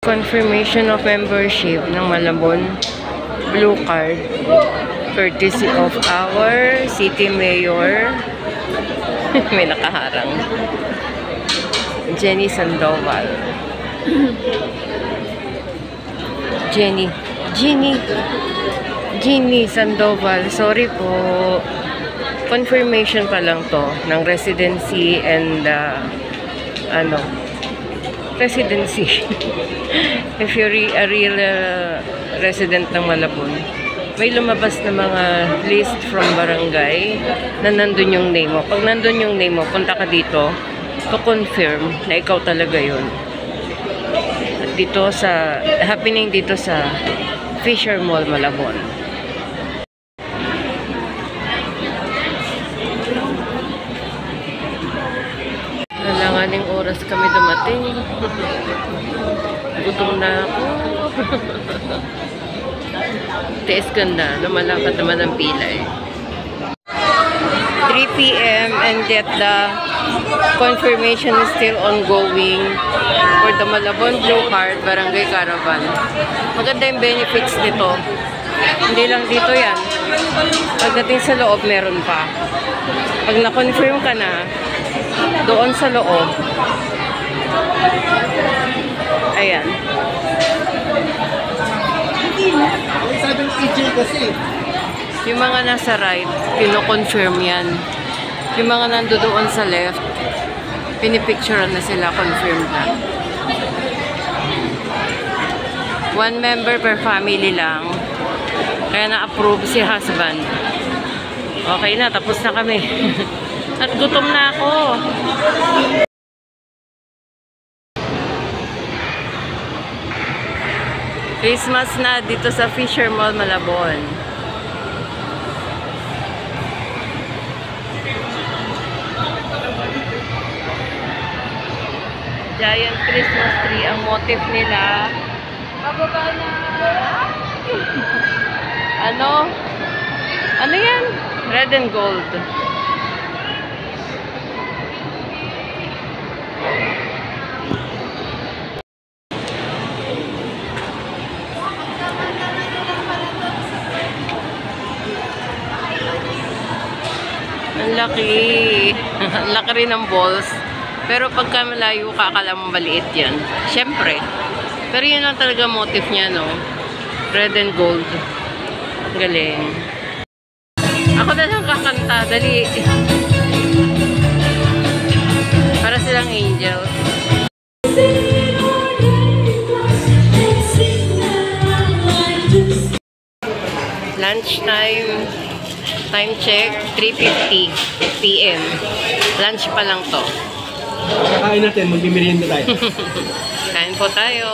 Confirmation of membership ng Malabon Blue Card courtesy of our City Mayor. May nakaharang. Jenny Sandoval. Jenny Sandoval. Sorry po. Confirmation pa lang to ng residency and residency. If you're a real resident ng Malabon, may lumabas na mga list from barangay na nandun yung name mo. Pag nandun yung name mo, punta ka dito to confirm na ikaw talaga yun. At dito sa, happening dito sa Fisher Mall, Malabon. Nalanganing oras kami dumating. Gutom na ako. Tiis ganda. Lumalakad naman ang pila eh. 3 p.m. and yet the confirmation is still ongoing for the Malabon Blue Card Barangay Caravan. Maganda yung benefits nito. Hindi lang dito yan. Pagdating sa loob, meron pa. Pag na-confirm ka na, doon sa loob, ayan. Yung mga nasa right, pino-confirm yan. Yung mga nandoon sa left, pinipicturean na sila, confirmed na. 1 member per family lang. Kaya na-approve si husband. Okay na, tapos na kami. At gutom na ako. Christmas na dito sa Fisher Mall, Malabon. Giant Christmas tree ang motif nila. Pababa na. Ano yan? Red and gold. Ang laki. Ang laki rin ng balls. Pero pagka malayo ka, akala mo maliit yan. Siyempre. Pero yun lang talaga motif niya, no? Red and gold. Galing. Ako na lang kakanta. Dali. Para silang angels. Lunch time. Time check, 3:50 p.m. Lunch pa lang to. Kakain natin, magmimerienda tayo. Kain po tayo.